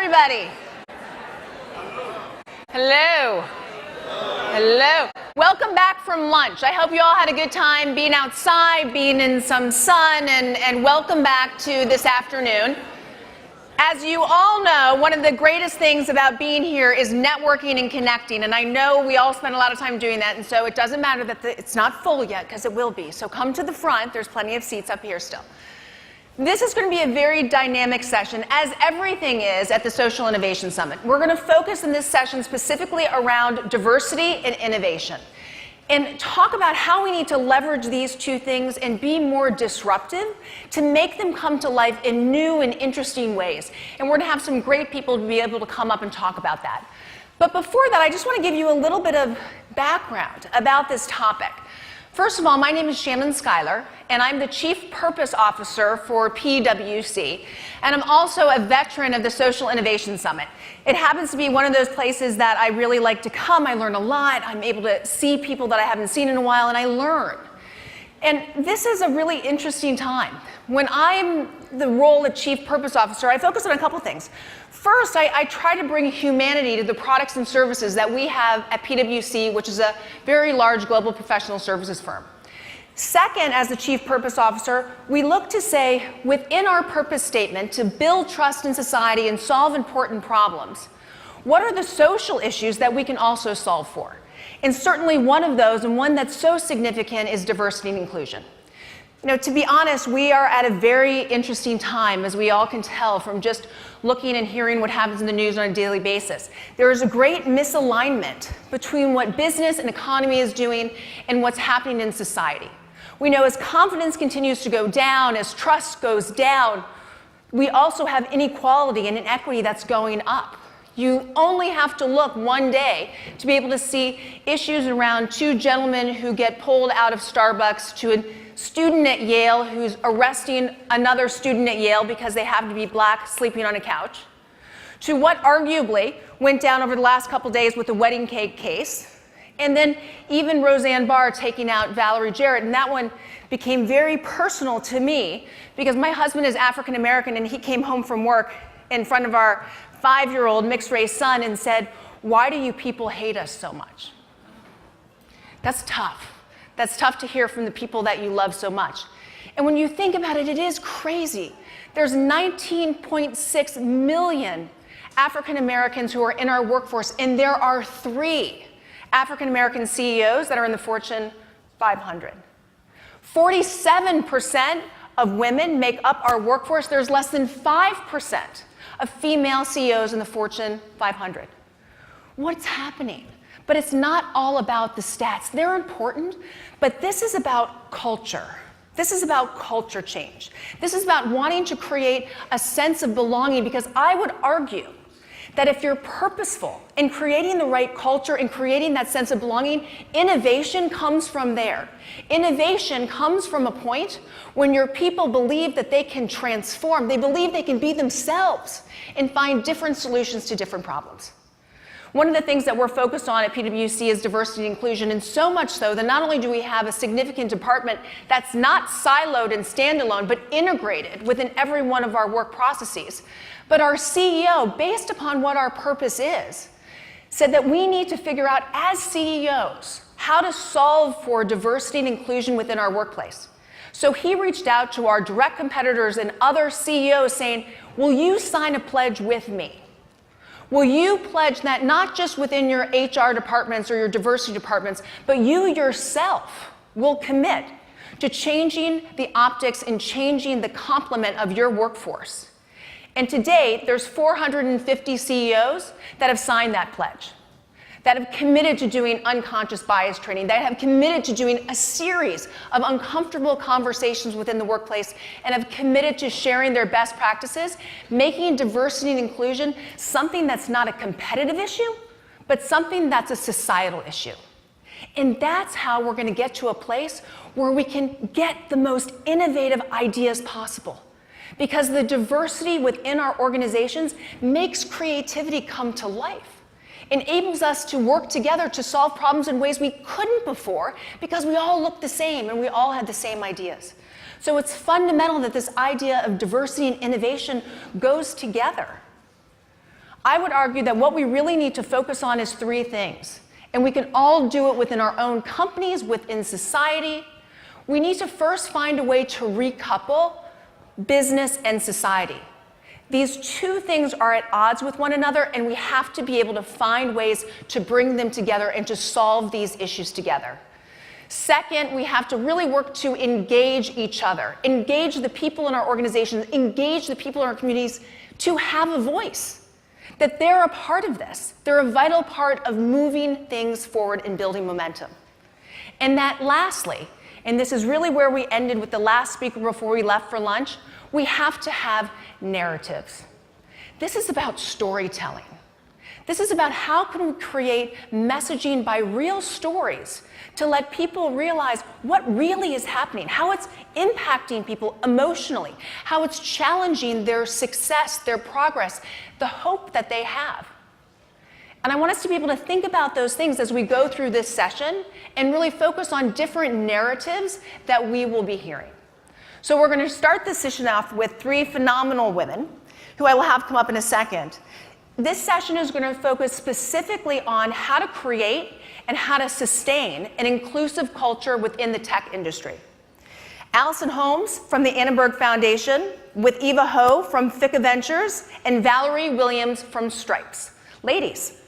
everybody. Hello. Hello. Welcome back from lunch. I hope you all had a good time being outside, being in some sun, and welcome back to this afternoon. As you all know, one of the greatest things about being here is networking and connecting, and I know we all spend a lot of time doing that, and so it doesn't matter that it's not full yet, because it will be. So come to the front. There's plenty of seats up here still. This is going to be a very dynamic session, as everything is at the Social Innovation Summit. We're going to focus in this session specifically around diversity and innovation, and talk about how we need to leverage these two things and be more disruptive to make them come to life in new and interesting ways. And we're going to have some great people to be able to come up and talk about that. But before that, I just want to give you a little bit of background about this topic. First of all, my name is Shannon Schuyler, and I'm the Chief Purpose Officer for PwC, and I'm also a veteran of the Social Innovation Summit. It happens to be one of those places that I really like to come. I learn a lot. I'm able to see people that I haven't seen in a while, and I learn. And this is a really interesting time. When I'm the role of Chief Purpose Officer, I focus on a couple things. First, I try to bring humanity to the products and services that we have at PwC, which is a very large global professional services firm. Second, as the Chief Purpose Officer, we look to say, within our purpose statement, to build trust in society and solve important problems, what are the social issues that we can also solve for? And certainly one of those, and one that's so significant, is diversity and inclusion. You know, to be honest, we are at a very interesting time, as we all can tell from just looking and hearing what happens in the news on a daily basis. There is a great misalignment between what business and economy is doing and what's happening in society. We know as confidence continues to go down, as trust goes down, we also have inequality and inequity that's going up. You only have to look one day to be able to see issues around two gentlemen who get pulled out of Starbucks, to a student at Yale who's arresting another student at Yale because they happen to be black sleeping on a couch, to what arguably went down over the last couple days with the wedding cake case, and then even Roseanne Barr taking out Valerie Jarrett. And that one became very personal to me because my husband is African American, and he came home from work in front of our 5-year-old mixed race son and said, "Why do you people hate us so much?" That's tough. That's tough to hear from the people that you love so much. And when you think about it, it is crazy. There's 19.6 million African Americans who are in our workforce, and there are 3 African American CEOs that are in the Fortune 500. 47% of women make up our workforce. There's less than 5% of female CEOs in the Fortune 500. What's happening? But it's not all about the stats. They're important, but this is about culture. This is about culture change. This is about wanting to create a sense of belonging, because I would argue that if you're purposeful in creating the right culture and creating that sense of belonging, innovation comes from there. Innovation comes from a point when your people believe that they can transform, they believe they can be themselves and find different solutions to different problems. One of the things that we're focused on at PwC is diversity and inclusion, and so much so that not only do we have a significant department that's not siloed and standalone, but integrated within every one of our work processes, but our CEO, based upon what our purpose is, said that we need to figure out as CEOs how to solve for diversity and inclusion within our workplace. So he reached out to our direct competitors and other CEOs saying, "Will you sign a pledge with me? Will you pledge that not just within your HR departments or your diversity departments, but you yourself will commit to changing the optics and changing the complement of your workforce?" And to date, there's 450 CEOs that have signed that pledge, that have committed to doing unconscious bias training, that have committed to doing a series of uncomfortable conversations within the workplace, and have committed to sharing their best practices, making diversity and inclusion something that's not a competitive issue, but something that's a societal issue. And that's how we're going to get to a place where we can get the most innovative ideas possible. Because the diversity within our organizations makes creativity come to life, enables us to work together to solve problems in ways we couldn't before, because we all look the same and we all had the same ideas. So it's fundamental that this idea of diversity and innovation goes together. I would argue that what we really need to focus on is three things. And we can all do it within our own companies, within society. We need to first find a way to recouple business and society. These two things are at odds with one another, and we have to be able to find ways to bring them together and to solve these issues together. Second, we have to really work to engage each other, engage the people in our organizations, engage the people in our communities to have a voice, that they're a part of this. They're a vital part of moving things forward and building momentum. And that lastly, and this is really where we ended with the last speaker before we left for lunch, we have to have narratives. This is about storytelling. This is about how can we create messaging by real stories to let people realize what really is happening, how it's impacting people emotionally, how it's challenging their success, their progress, the hope that they have. And I want us to be able to think about those things as we go through this session and really focus on different narratives that we will be hearing. So we're going to start this session off with three phenomenal women, who I will have come up in a second. This session is going to focus specifically on how to create and how to sustain an inclusive culture within the tech industry. Allison Holmes from the Annenberg Foundation, with Eva Ho from Fika Ventures, and Valerie Williams from Stripes. Ladies.